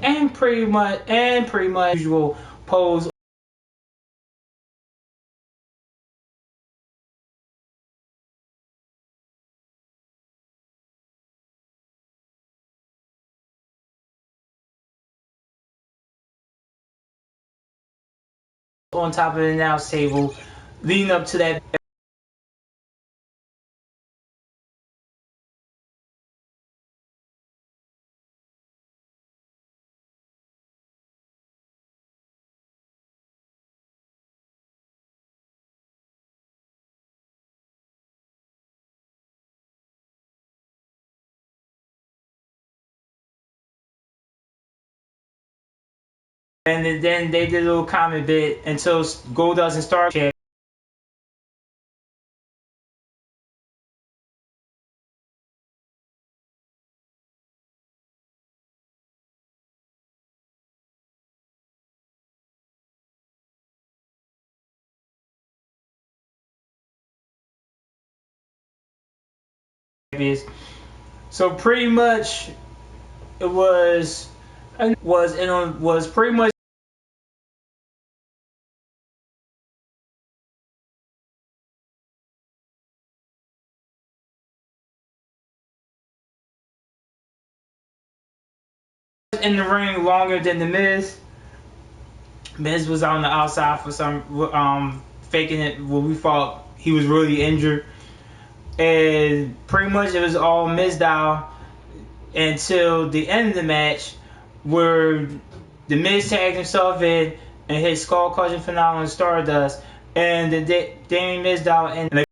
and pretty much usual pose on top of the announce table leading up to that. And then they did a little comment bit until Goldust and Star check. So pretty much it was pretty much in the ring longer than the Miz. Miz was on the outside for some faking it when we thought he was really injured, and pretty much it was all Miz style until the end of the match where the Miz tagged himself in and hit skull crushing phenomenal and Stardust, and the Damien Mizdow and the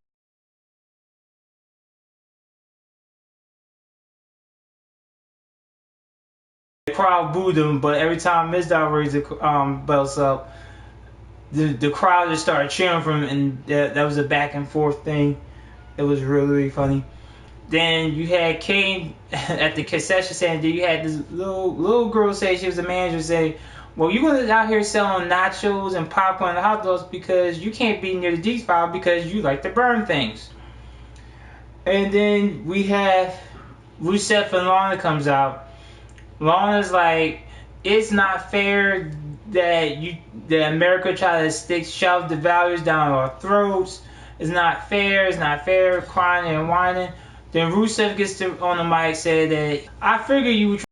crowd booed him. But every time Mizdow raised the belts up, the crowd just started cheering for him, and that was a back and forth thing. It was really, really funny. Then you had Kane at the concession stand. Then you had this little girl say, she was the manager, say, well, you're going to out here selling nachos and popcorn and hot dogs because you can't be near the D-spot because you like to burn things. And then we have Rusev and Lana comes out. Lana's like, it's not fair that America try to shove the values down our throats. It's not fair, crying and whining. Then Rusev gets on the mic, said that I figure you would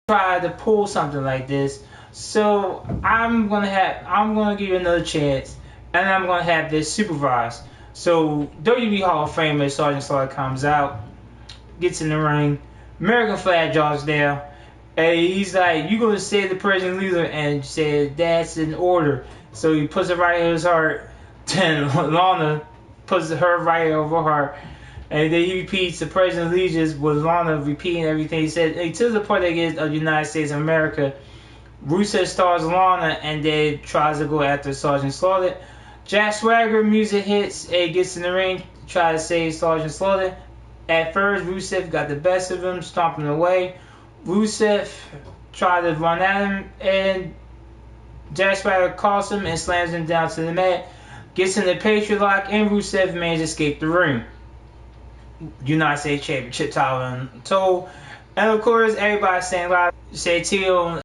try to pull something like this. So I'm gonna give you another chance, and I'm gonna have this supervised. So WWE Hall of Famer Sergeant Slaughter comes out, gets in the ring, American flag draws down. And he's like, you gonna say the president leader, and said that's an order. So he puts it right in his heart. Then Lana puts her right over her heart. And then he repeats the president allegiance with Lana repeating everything he said. Until the part that gets of United States of America. Rusev stars Lana and then tries to go after Sergeant Slaughter. Jack Swagger music hits and gets in the ring, try to save Sergeant Slaughter. At first, Rusev got the best of him, stomping away. Rusev tried to run at him, and Jack Swagger calls him and slams him down to the mat. Gets in the Patriot Lock, and Rusev manages to escape the ring. United States Championship title on toe. And of course, everybody saying loud, Santino.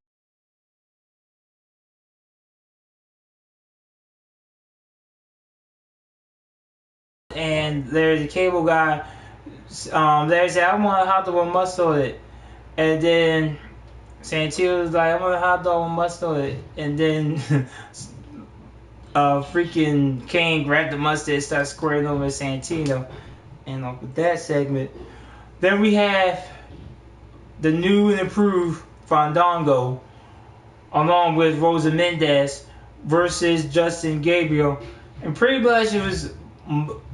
And there's the cable guy. Larry said, I want a hot dog with mustard on it. And then Santino was like, I want a hot dog with mustard on it. And then freaking Kane grabbed the mustard and started squaring over Santino. And off with that segment. Then we have the new and improved Fandango, along with Rosa Mendez versus Justin Gabriel. And pretty much it was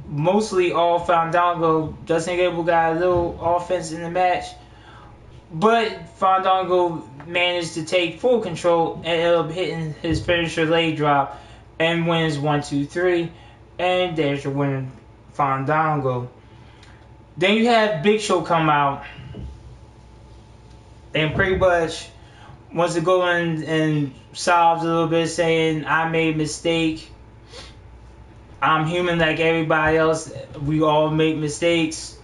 mostly all Fandango. Justin Gabriel got a little offense in the match, but Fandango managed to take full control and ended up hitting his finisher leg drop and wins 1-2-3. And there's your winner, Fandango. Then you have Big Show come out and pretty much wants to go in and solve a little bit, saying I made a mistake. I'm human like everybody else. We all make mistakes.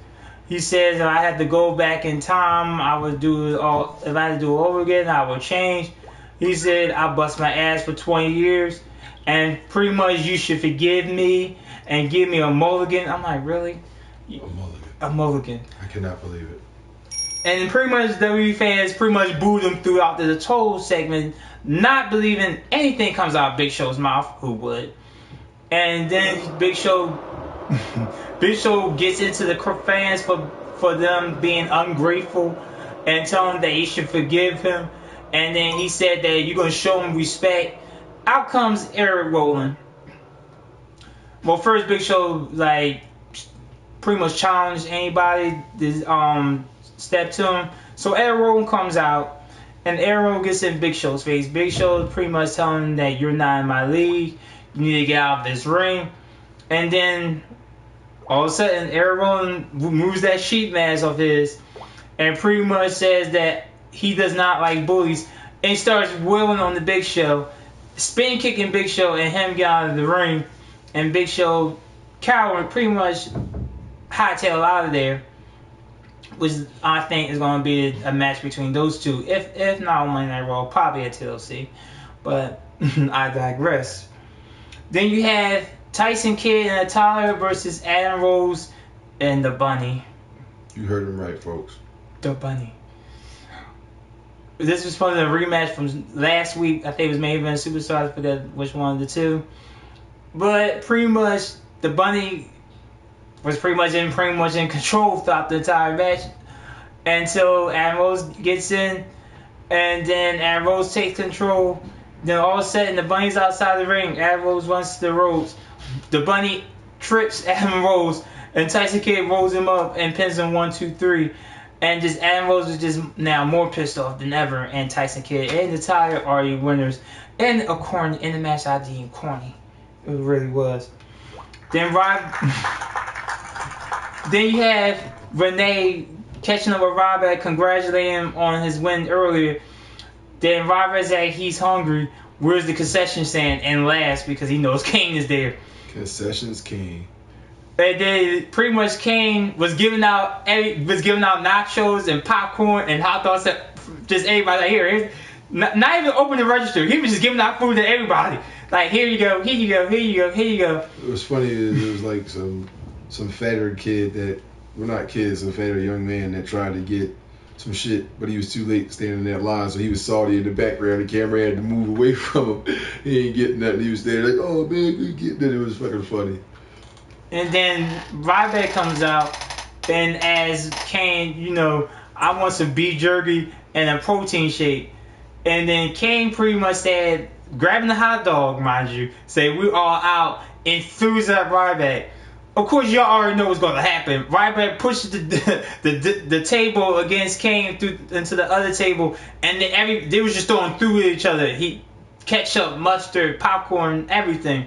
He says if I had to go back in time, I would do it all. If I had to do it over again, I would change. He said I bust my ass for 20 years, and pretty much you should forgive me and give me a mulligan. I'm like, really? A mulligan. A mulligan. I cannot believe it. And pretty much WWE fans pretty much booed him throughout the total segment, not believing anything comes out of Big Show's mouth. Who would? And then Big Show gets into the fans for them being ungrateful and telling them that he should forgive him. And then he said that you're gonna show him respect. Out comes Eric Rowan. Well, first Big Show like pretty much challenged anybody this step to him. So Eric Rowan comes out, and Eric Rowan gets in Big Show's face. Big Show pretty much telling him that you're not in my league. You need to get out of this ring. And then all of a sudden, Eric Rowan moves that sheet mask of his and pretty much says that he does not like bullies and starts wailing on the Big Show, spin kicking Big Show and him get out of the ring. And Big Show cowering pretty much hightail out of there, which I think is going to be a match between those two. If not Monday Night Raw, probably at TLC. But I digress. Then you have Tyson Kidd and Tyler versus Adam Rose and the Bunny. You heard him right, folks. The Bunny. This was supposed to be a rematch from last week. I think it was Main Event Superstars. I forget which one of the two. But pretty much the Bunny was pretty much in control throughout the entire match until Adam Rose gets in, and then Adam Rose takes control. Then all of a sudden the Bunny's outside the ring. Adam Rose runs to the ropes. The Bunny trips Adam Rose, and Tyson Kidd rolls him up and pins him 1, 2, 3. And just Adam Rose is just now more pissed off than ever. And Tyson Kidd and Natalya are the winners. And a corny in the match I deemed corny. It really was. Then then you have Renee catching up with Ryback, congratulating him on his win earlier. Then Ryback said he's hungry. Where's the concession stand? And laughs because he knows Kane is there. Concessions King. And then pretty much Kane was giving out nachos and popcorn and hot dogs to just everybody. Like, here, not even open the register. He was just giving out food to everybody. Like, here you go, here you go, here you go, here you go. It was funny. It was like some fatter kid that, well, not kid, some fatter young man that tried to get some shit, but he was too late to stand in that line, so he was salty in the background. The camera had to move away from him. He ain't getting nothing. He was there like, oh man, we get that. It was fucking funny. And then Ryback comes out, and as Kane, you know, I want some beef jerky and a protein shake. And then Kane pretty much said, grabbing the hot dog, mind you, say we're all out, and throws at Ryback. Of course, y'all already know what's going to happen. Ryback pushes the table against Kane into the other table, and they was just throwing through each other. Ketchup, mustard, popcorn, everything.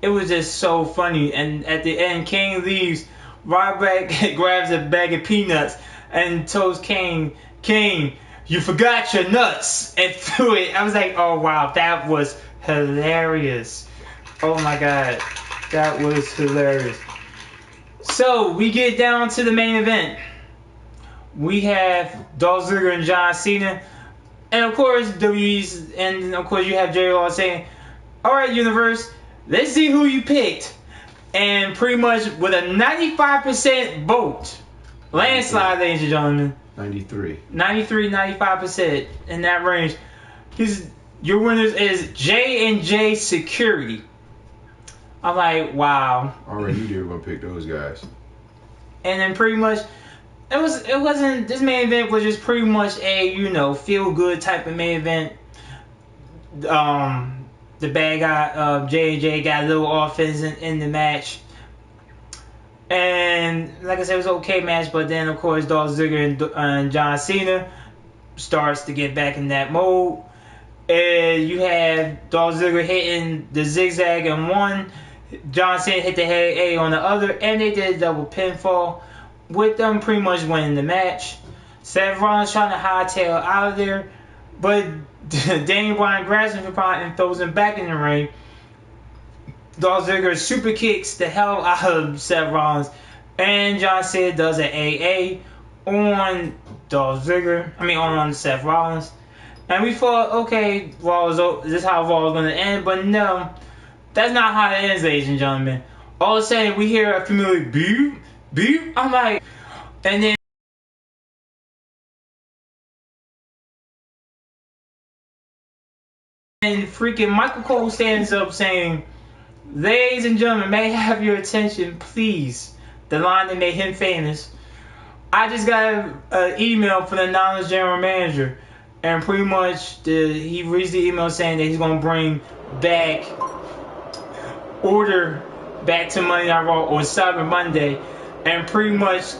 It was just so funny. And at the end, Kane leaves. Ryback grabs a bag of peanuts and tells Kane, you forgot your nuts, and threw it. I was like, oh wow, that was hilarious. Oh my god, that was hilarious. So we get down to the main event. We have Dolph Ziggler and John Cena, and of course WWE's, and of course you have Jerry Lawler saying, all right, universe, let's see who you picked. And pretty much with a 95% vote, landslide, ladies and gentlemen. 93, 95% in that range. Your winners is J&J Security. I'm like, wow. Already knew they were gonna pick those guys. And then pretty much, it wasn't. This main event was just pretty much a feel good type of main event. The bad guy J&J got a little offense in the match. And like I said, it was an okay match, but then of course Dolph Ziggler and John Cena starts to get back in that mode. And you have Dolph Ziggler hitting the zigzag on one, John Cena hit the head A on the other, and they did a double pinfall with them pretty much winning the match. Seth Rollins trying to hightail out of there, but Daniel Bryan grabs him and throws him back in the ring. Dolph Ziggler super kicks the hell out of Seth Rollins, and John Cena does an AA on Dolph Ziggler. On Seth Rollins. And we thought, okay, this is how Raw is going to end, but no, that's not how it ends, ladies and gentlemen. All of a sudden, we hear a familiar beep, beep. I'm like, and then freaking Michael Cole stands up saying, "Ladies and gentlemen, may I have your attention, please?" The line that made him famous. I just got an email from the Niners general manager, and pretty much he reads the email saying that he's going to bring back order back to Monday Night Raw or Cyber Monday, and pretty much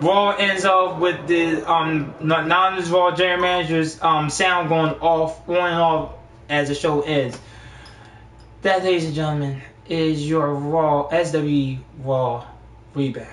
Raw ends off with the Niners Raw general manager's sound going off, on and off as the show ends. That, ladies and gentlemen, is your Raw SWE Raw rebound.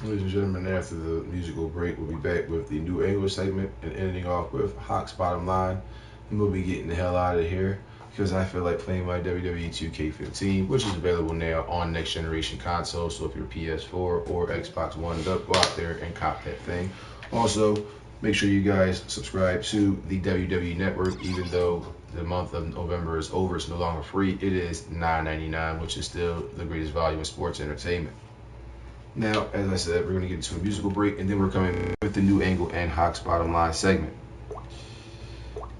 Ladies and gentlemen, after the musical break, we'll be back with the new Angle segment and ending off with Hawk's Bottom Line. And we'll be getting the hell out of here because I feel like playing my WWE 2K15, which is available now on next generation consoles. So if you're PS4 or Xbox One, go out there and cop that thing. Also, make sure you guys subscribe to the WWE Network. Even though the month of November is over, it's no longer free. It is $9.99, which is still the greatest value in sports entertainment. Now, as I said, we're going to get into a musical break, and then we're coming with the new Angle and Hawk's Bottom Line segment.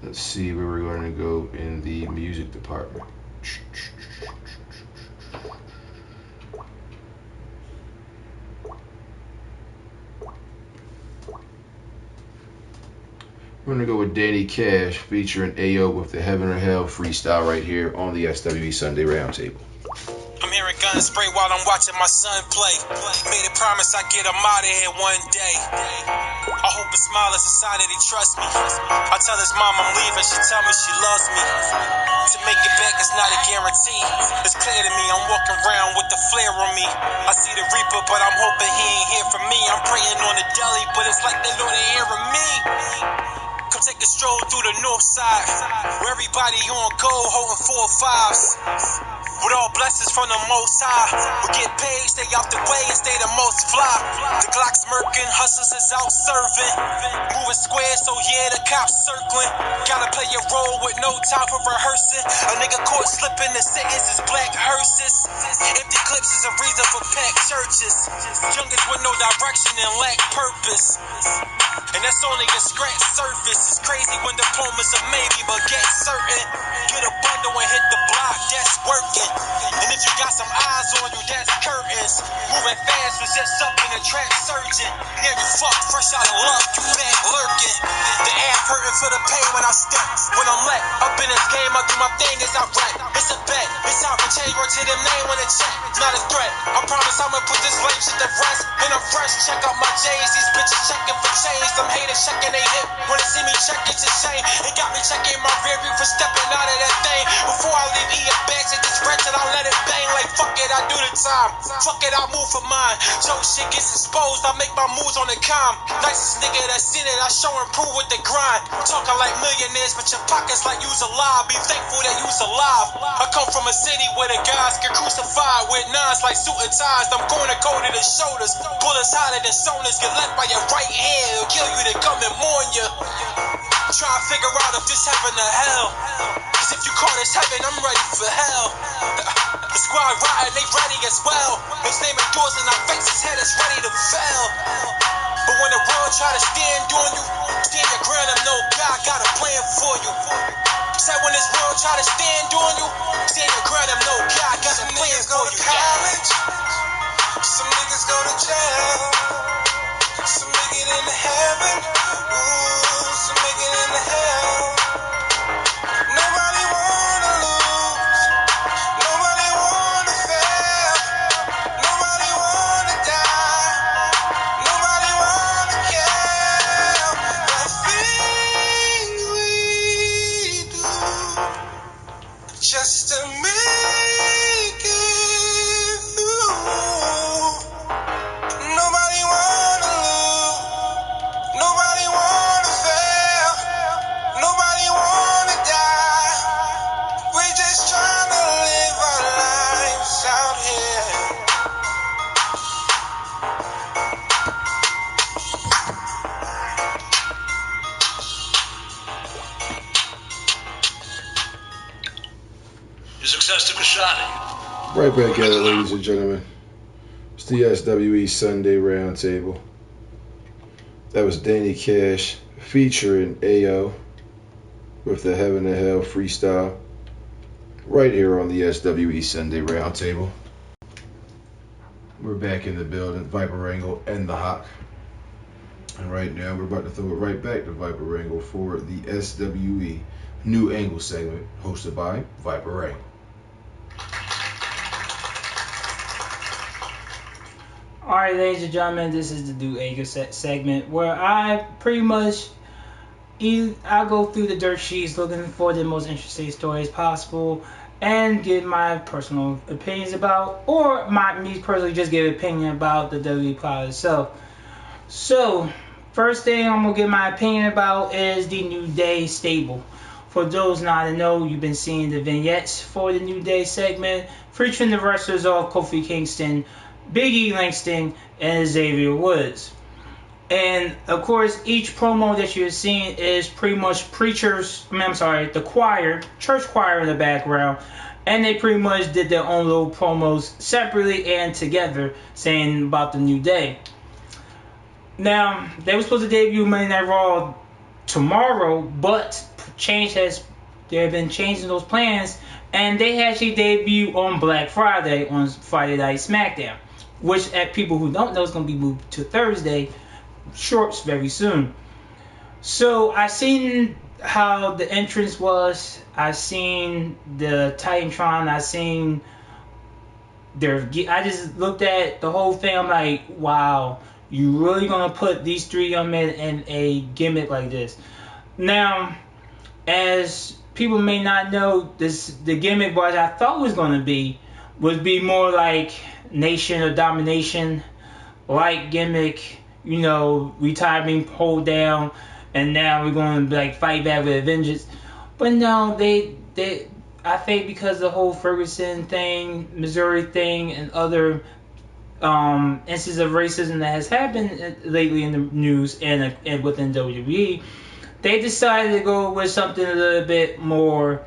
Let's see where we're going to go in the music department. We're going to go with Danny Cash featuring Ayo with the Heaven or Hell freestyle right here on the SWE Sunday Roundtable. I'm hearing guns spray while I'm watching my son play. Made a promise I get him out of here one day. I hope his smile is a sign that he trusts me. I tell his mom I'm leaving, she tell me she loves me. To make it back is not a guarantee. It's clear to me I'm walking around with the flare on me. I see the Reaper, but I'm hoping he ain't here for me. I'm praying on the deli, but it's like the Lord ain't hearing me. Come take a stroll through the north side, where everybody on go holding 4 or 5s. With all blessings from the Most High, we get paid, stay out the way, and stay the most fly. The Glock smirking, hustlers is out serving, moving square, so yeah, the cops circling. Gotta play your role with no time for rehearsing. A nigga caught slipping, the sentence is black hearses. Empty clips is a reason for packed churches. Youngest with no direction and lack purpose. And that's only a scratch surface. It's crazy when diplomas are maybe, but get certain. Get a bundle and hit the block, that's working. And if you got some eyes on you, that's curtains. Moving fast was just up in the track surgeon. Yeah, you fucked fresh out of luck, you back lurking. The ass hurting for the pain when I step. When I'm let up in this game, I do my thing as I rap. It's a bet, it's time for change, word to them name when it check. It's not a threat, I promise I'ma put this lame shit to rest. And I'm fresh, check out my J's, these bitches checking for change. Some haters checking they hip, when they see me check it's a shame. It got me checking my rear view for stepping out of that thing. Before I leave here back to this rent and I let it bang like fuck it, I do the time. Fuck it, I move for mine. So shit gets exposed, I make my moves on the calm. Nicest nigga that seen it, I show and prove with the grind. Talking like millionaires, but your pockets like you's alive. Be thankful that you's alive. I come from a city where the guys get crucified with nines like suit and ties. I'm going to go to the shoulders. Bullets hotter than sonars, get left by your right hand. It'll kill you to come and mourn you. Try to figure out if this heaven or hell. Cause if you call this heaven, I'm ready for hell. The squad riding, they ready as well. His name endures in our faces, head is ready to fail. But when the world try to stand on you, stand your ground and know God got a plan for you. Said when this world try to stand on you, stand your ground and know God got a plan for you. College, some niggas go to jail, some make it into heaven, ooh, some make it into hell. Nobody wanna lose, nobody wanna fail, nobody wanna die, nobody wanna kill. The things we do just to make it through. Nobody wanna lose, nobody wanna fail, nobody wanna die, Your success took a shot at Right back at it, ladies and gentlemen. It's the SWE Sunday Roundtable. That was Danny Cash featuring AO with the Heaven to Hell freestyle. Right here on the SWE Sunday Roundtable. We're back in the building, Viper Wrangle and the Hawk. And right now we're about to throw it right back to Viper Wrangle for the SWE New Angle segment hosted by Viper Wrangle. Alright, ladies and gentlemen, this is the New Angle segment where I pretty much I go through the dirt sheets looking for the most interesting stories possible and give my personal opinions about, or me personally just give an opinion about the WWE product itself. So, first thing I'm going to give my opinion about is the New Day stable. For those not to know, you've been seeing the vignettes for the New Day segment featuring the wrestlers of Kofi Kingston, Big E Langston, and Xavier Woods. And of course, each promo that you're seeing is pretty much the choir, church choir in the background, and they pretty much did their own little promos separately and together, saying about the New Day. Now, they were supposed to debut Monday Night Raw tomorrow, but they have been changing those plans, and they actually debut on Black Friday on Friday Night SmackDown, which, at people who don't know, is going to be moved to Thursday, shorts very soon. So I seen how the entrance was. I seen the Titantron. I just looked at the whole thing. I'm like, wow, you really gonna put these three young men in a gimmick like this? Now, as people may not know, the gimmick what I thought was gonna be would be more like Nation of Domination like gimmick. You know, retirement, hold down, and now we're going to like fight back with a vengeance. But no, I think because of the whole Ferguson thing, Missouri thing, and other instances of racism that has happened lately in the news and within WWE, they decided to go with something a little bit more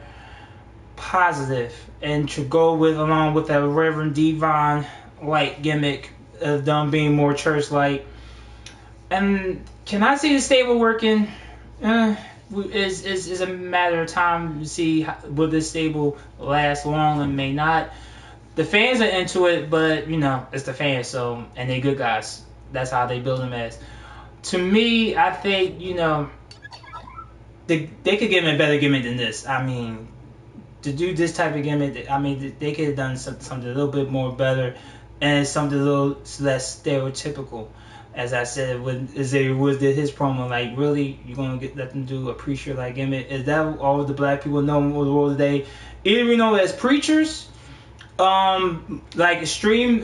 positive and to go along with a Reverend Devon like gimmick of them being more church-like. And can I see the stable working? Is a matter of time to see will this stable last long and may not. The fans are into it, but you know it's the fans, and they good guys. That's how they build them as. To me, I think they could give him a better gimmick than this. I mean, to do this type of gimmick, they could have done something a little bit more better and something a little less stereotypical. As I said, when Xavier Woods did his promo, like, really, you're going to let them do a preacher like gimmick? Is that all the black people know in the world today? Either we know as preachers, like extreme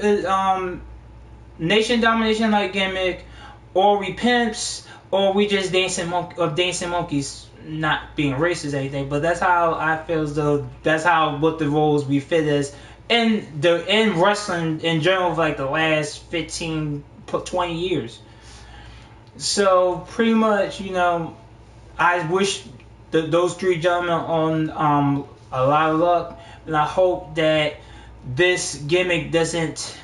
nation domination like gimmick, or we pimps, or we just dancing monkeys, not being racist or anything. But that's how I feel as though that's what the roles we fit as in wrestling in general, like the last 15 20 years. So pretty much, I wish those three gentlemen on a lot of luck, and I hope that this gimmick doesn't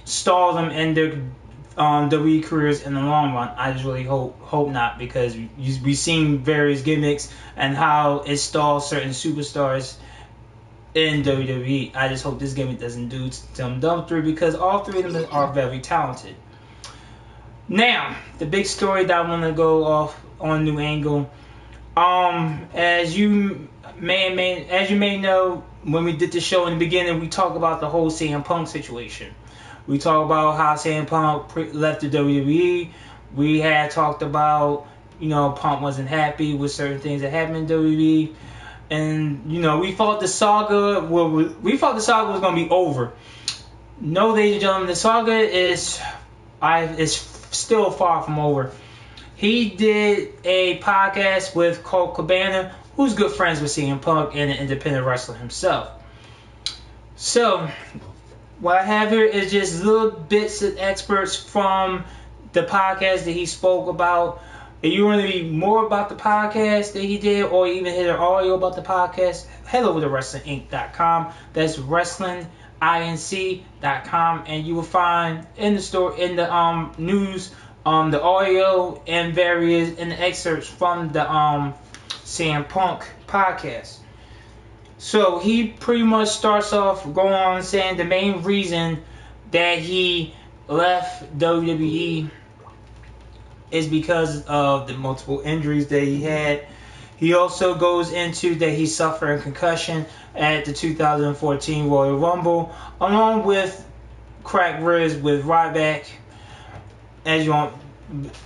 stall them in their WWE careers in the long run. I just really hope not, because we've seen various gimmicks and how it stalls certain superstars in WWE. I just hope this gimmick doesn't do them three, because all three of them are very talented. Now, the big story that I want to go off on New Angle. As you may know, when we did the show in the beginning, we talked about the whole CM Punk situation. We talked about how CM Punk left the WWE. We had talked about, Punk wasn't happy with certain things that happened in WWE. And, we thought the saga was going to be over. No, ladies and gentlemen, the saga is still far from over. He did a podcast with Colt Cabana, who's good friends with CM Punk and an independent wrestler himself. So, what I have here is just little bits of experts from the podcast that he spoke about. If you want to read more about the podcast that he did, or even hear the audio about the podcast, head over to WrestlingInc.com. That's WrestlingInc.com, and you will find in the store, in the news, the audio and various and the excerpts from the CM Punk podcast. So he pretty much starts off going on saying the main reason that he left WWE is because of the multiple injuries that he had. He also goes into that he suffered a concussion at the 2014 Royal Rumble, along with cracked ribs with Ryback. As you want,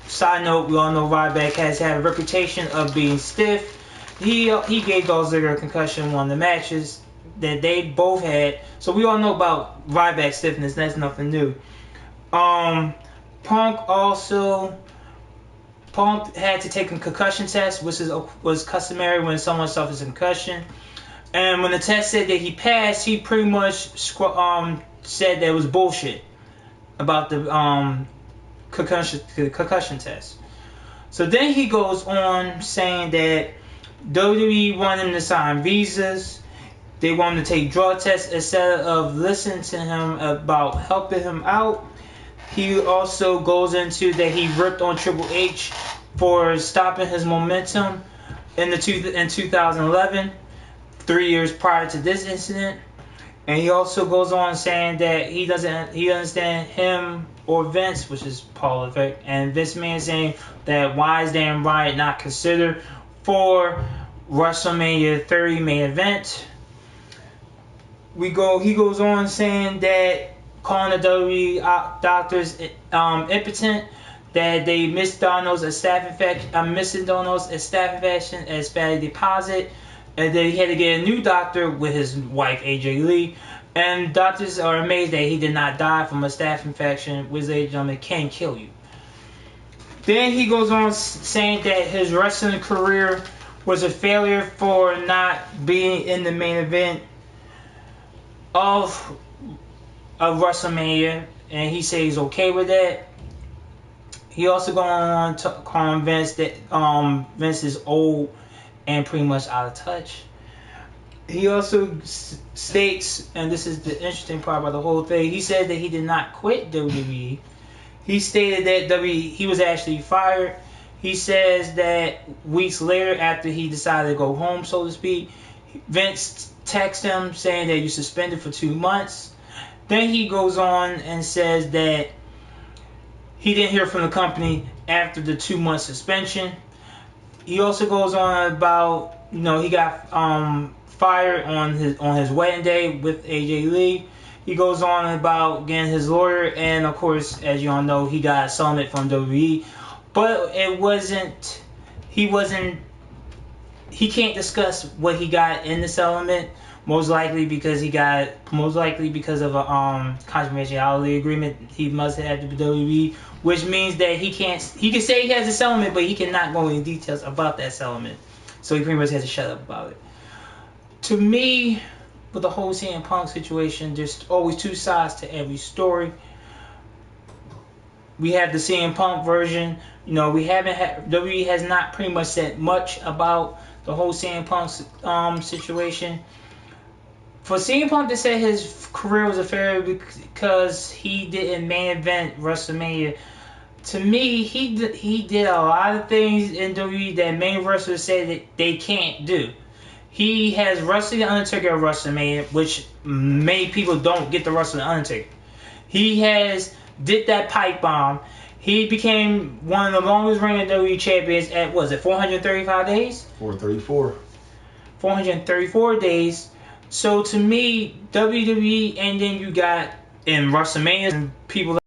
side note, we all know Ryback has had a reputation of being stiff. He gave Dolph Ziggler a concussion in one of the matches that they both had. So we all know about Ryback stiffness. That's nothing new. Punk had to take a concussion test, which was customary when someone suffers a concussion. And when the test said that he passed, he pretty much said that it was bullshit about the concussion test. So then he goes on saying that WWE wanted him to sign visas. They want him to take drug tests instead of listening to him about helping him out. He also goes into that he ripped on Triple H for stopping his momentum in 2011, 3 years prior to this incident. And he also goes on saying that he understand him or Vince, which is Paul Levesque, and Vince McMahon saying that why is Dan Bryan not considered for WrestleMania 30 main event. He goes on saying that calling the WWE doctors impotent, that they misdiagnosed a staph infection as fatty deposit, and that he had to get a new doctor with his wife AJ Lee. And doctors are amazed that he did not die from a staph infection, which ladies and gentlemen can kill you. Then he goes on saying that his wrestling career was a failure for not being in the main event of WrestleMania, and he says he's okay with that. He also going on to call Vince that Vince is old and pretty much out of touch. He also states, and this is the interesting part about the whole thing, he said that he did not quit WWE. He stated that he was actually fired. He says that weeks later, after he decided to go home, so to speak, Vince texted him saying that you suspended for 2 months. Then he goes on and says that he didn't hear from the company after the 2-month suspension. He also goes on about, he got fired on his wedding day with AJ Lee. He goes on about getting his lawyer, and of course, as you all know, he got a settlement from WWE. But he can't discuss what he got in the settlement, most likely because of a confidentiality agreement he must have with WWE, which means that he can say he has a settlement, but he cannot go into details about that settlement. So he pretty much has to shut up about it. To me, with the whole CM Punk situation, there's always two sides to every story. We have the CM Punk version. WWE has not pretty much said much about the whole CM Punk situation. For CM Punk to say his career was a failure because he didn't main event WrestleMania, to me, he did a lot of things in WWE that main wrestlers say that they can't do. He has wrestled the Undertaker at WrestleMania, which many people don't get to wrestle the Undertaker. He did that pipe bomb. He became one of the longest reigning WWE champions at, 435 days? 434. 434 days. So to me, WWE, and then you got in WrestleMania people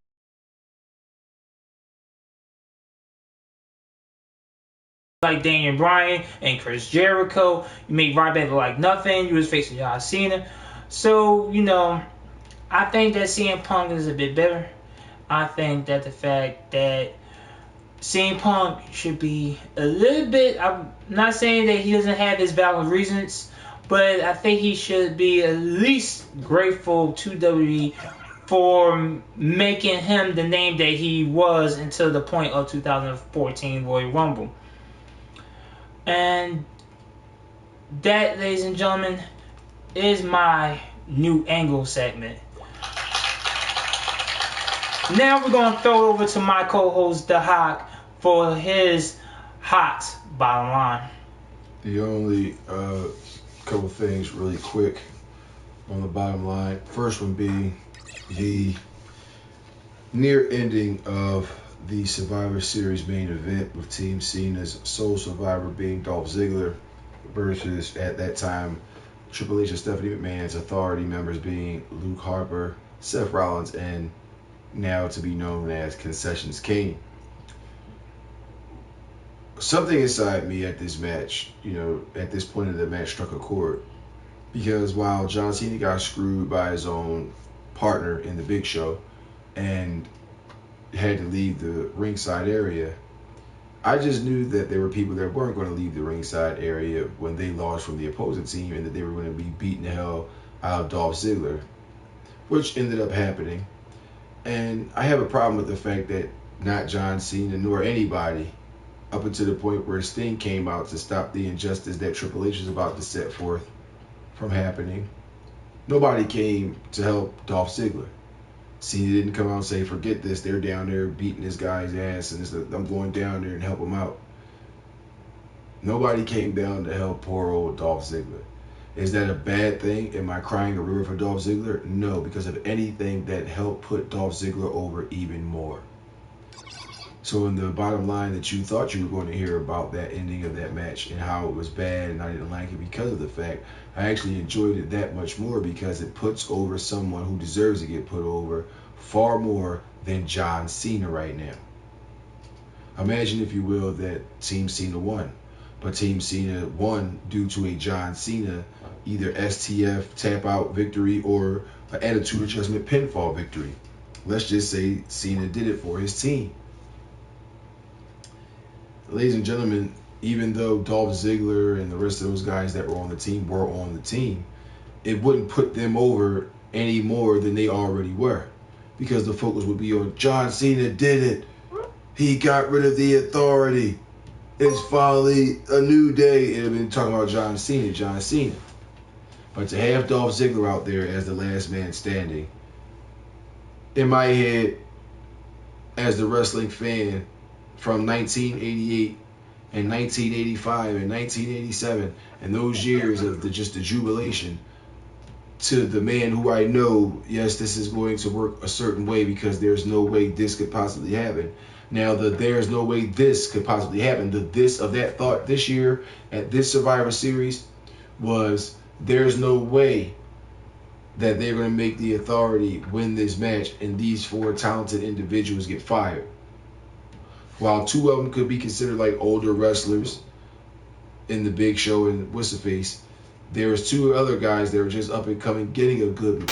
like Daniel Bryan and Chris Jericho. You make Ryback look like nothing. You was facing John Cena. So, I think that CM Punk is a bit better. I think that the fact that CM Punk should be a little bit, I'm not saying that he doesn't have his valid reasons, but I think he should be at least grateful to WWE for making him the name that he was until the point of 2014 Royal Rumble. And that, ladies and gentlemen, is my new angle segment. Now we're going to throw it over to my co-host, The Hawk, for his hot bottom line. The only couple things really quick on the bottom line. First one being the near ending of the Survivor Series main event with Team Cena's sole survivor being Dolph Ziggler versus, at that time, Triple H and Stephanie McMahon's authority members being Luke Harper, Seth Rollins, and now to be known as Concessions King. Something inside me at this match, at this point of the match struck a chord. Because while John Cena got screwed by his own partner in the Big Show and had to leave the ringside area, I just knew that there were people that weren't going to leave the ringside area when they lost from the opposing team, and that they were going to be beating the hell out of Dolph Ziggler, which ended up happening. And I have a problem with the fact that not John Cena nor anybody, up until the point where Sting came out to stop the injustice that Triple H was about to set forth from happening, nobody came to help Dolph Ziggler. Cena didn't come out and say, forget this, they're down there beating this guy's ass, and I'm going down there and help him out. Nobody came down to help poor old Dolph Ziggler. Is that a bad thing? Am I crying a river for Dolph Ziggler? No, because if anything, that helped put Dolph Ziggler over even more. So in the bottom line that you thought you were going to hear about that ending of that match and how it was bad and I didn't like it because of the fact, I actually enjoyed it that much more because it puts over someone who deserves to get put over far more than John Cena right now. Imagine, if you will, that Team Cena won. But Team Cena won due to a John Cena either STF tap out victory or an attitude adjustment pinfall victory. Let's just say Cena did it for his team. Ladies and gentlemen, even though Dolph Ziggler and the rest of those guys that were on the team, it wouldn't put them over any more than they already were. Because the focus would be on John Cena did it. He got rid of the authority. It's finally a new day. It had been talking about John Cena. But to have Dolph Ziggler out there as the last man standing, in my head, as the wrestling fan from 1988 and 1985 and 1987 and those years of the jubilation, to the man who I know, yes, this is going to work a certain way because there's no way this could possibly happen. Now, there's no way this could possibly happen. The this of that thought this year at this Survivor Series was, there's no way that they're going to make the authority win this match and these four talented individuals get fired. While two of them could be considered like older wrestlers in the Big Show and what's the face, there was two other guys that were just up and coming, getting a good